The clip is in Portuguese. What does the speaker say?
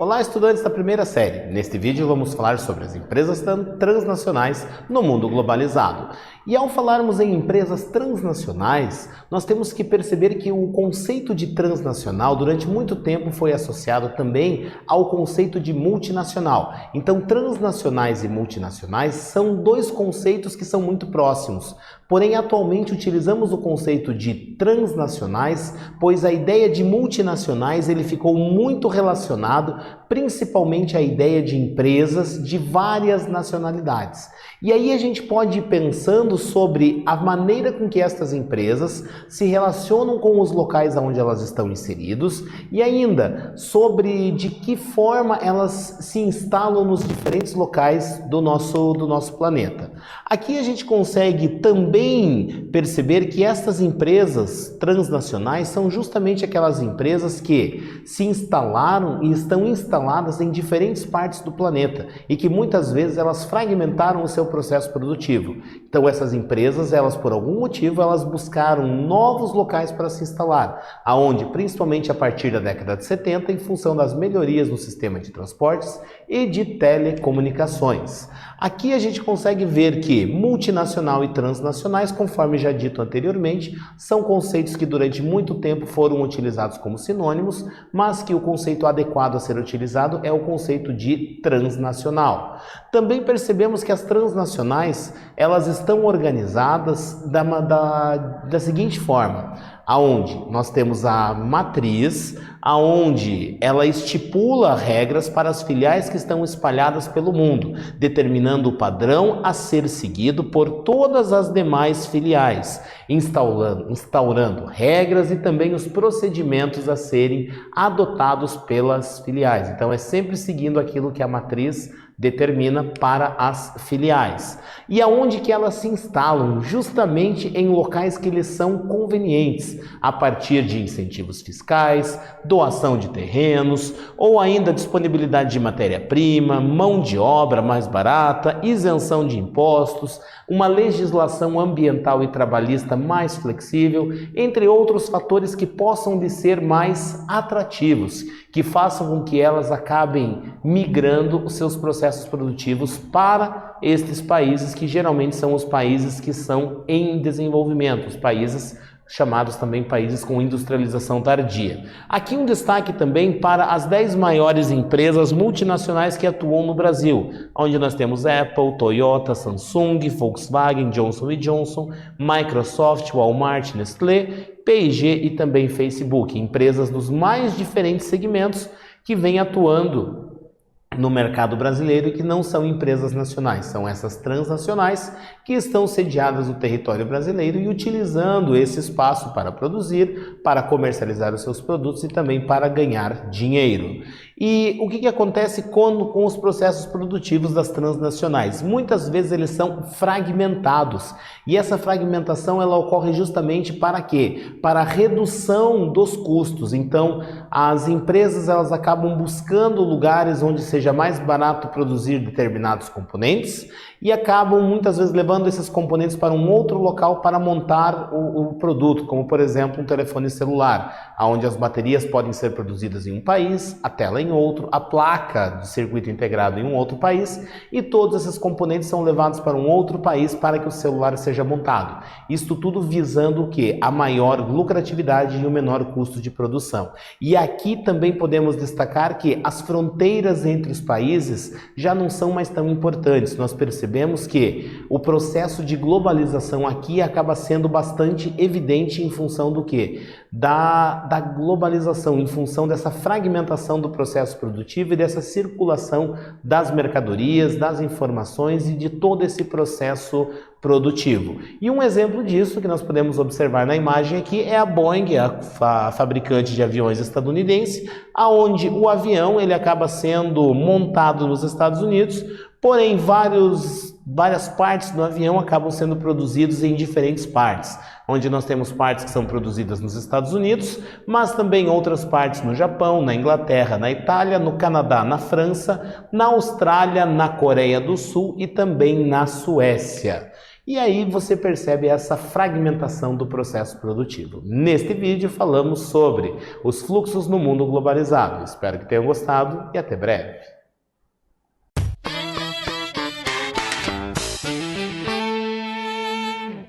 Olá, estudantes da primeira série. Neste vídeo vamos falar sobre as empresas transnacionais no mundo globalizado. E ao falarmos em empresas transnacionais, nós temos que perceber que o conceito de transnacional durante muito tempo foi associado também ao conceito de multinacional. Então, transnacionais e multinacionais são dois conceitos que são muito próximos. Porém, atualmente utilizamos o conceito de transnacionais, pois a ideia de multinacionais ele ficou muito relacionado principalmente à ideia de empresas de várias nacionalidades. E aí a gente pode ir pensando sobre a maneira com que estas empresas se relacionam com os locais onde elas estão inseridos e ainda sobre de que forma elas se instalam nos diferentes locais do nosso planeta. Aqui a gente consegue também perceber que estas empresas transnacionais são justamente aquelas empresas que se instalaram e estão instaladas em diferentes partes do planeta e que muitas vezes elas fragmentaram o seu processo produtivo. Então essas empresas, elas por algum motivo, elas buscaram novos locais para se instalar, aonde principalmente a partir da década de 70, em função das melhorias no sistema de transportes e de telecomunicações. Aqui a gente consegue ver que multinacional e transnacionais, conforme já dito anteriormente, são conceitos que durante muito tempo foram utilizados como sinônimos, mas que o conceito adequado a ser utilizado é o conceito de transnacional. Também percebemos que as transnacionais, elas estão organizadas da seguinte forma, aonde nós temos a matriz, aonde ela estipula regras para as filiais que estão espalhadas pelo mundo, determinando o padrão a ser seguido por todas as demais filiais, instaurando regras e também os procedimentos a serem adotados pelas filiais. Então é sempre seguindo aquilo que a matriz determina para as filiais. E aonde que elas se instalam? Justamente em locais que lhes são convenientes, a partir de incentivos fiscais, doação de terrenos, ou ainda disponibilidade de matéria-prima, mão de obra mais barata, isenção de impostos, uma legislação ambiental e trabalhista mais flexível, entre outros fatores que possam lhe ser mais atrativos, que façam com que elas acabem migrando os seus processos produtivos para estes países, que geralmente são os países que são em desenvolvimento, os países chamados também países com industrialização tardia. Aqui um destaque também para as 10 maiores empresas multinacionais que atuam no Brasil, onde nós temos Apple, Toyota, Samsung, Volkswagen, Johnson & Johnson, Microsoft, Walmart, Nestlé, P&G e também Facebook, empresas dos mais diferentes segmentos que vêm atuando no mercado brasileiro e que não são empresas nacionais, são essas transnacionais que estão sediadas no território brasileiro e utilizando esse espaço para produzir, para comercializar os seus produtos e também para ganhar dinheiro. E o que acontece com os processos produtivos das transnacionais? Muitas vezes eles são fragmentados e essa fragmentação ela ocorre justamente para quê? Para a redução dos custos. Então as empresas elas acabam buscando lugares onde seja mais barato produzir determinados componentes e acabam muitas vezes levando esses componentes para um outro local para montar o produto, como por exemplo um telefone celular, onde as baterias podem ser produzidas em um país, a tela em outro, a placa de circuito integrado em um outro país e todos esses componentes são levados para um outro país para que o celular seja montado. Isto tudo visando o quê? A maior lucratividade e o menor custo de produção. E aqui também podemos destacar que as fronteiras entre os países já não são mais tão importantes. Nós percebemos que o processo de globalização aqui acaba sendo bastante evidente em função do quê? Da globalização, em função dessa fragmentação do processo produtivo e dessa circulação das mercadorias, das informações e de todo esse processo produtivo. E um exemplo disso que nós podemos observar na imagem aqui é a Boeing, a fabricante de aviões estadunidense, aonde o avião ele acaba sendo montado nos Estados Unidos, porém várias partes do avião acabam sendo produzidas em diferentes partes, onde nós temos partes que são produzidas nos Estados Unidos, mas também outras partes no Japão, na Inglaterra, na Itália, no Canadá, na França, na Austrália, na Coreia do Sul e também na Suécia. E aí você percebe essa fragmentação do processo produtivo. Neste vídeo falamos sobre os fluxos no mundo globalizado. Espero que tenham gostado e até breve.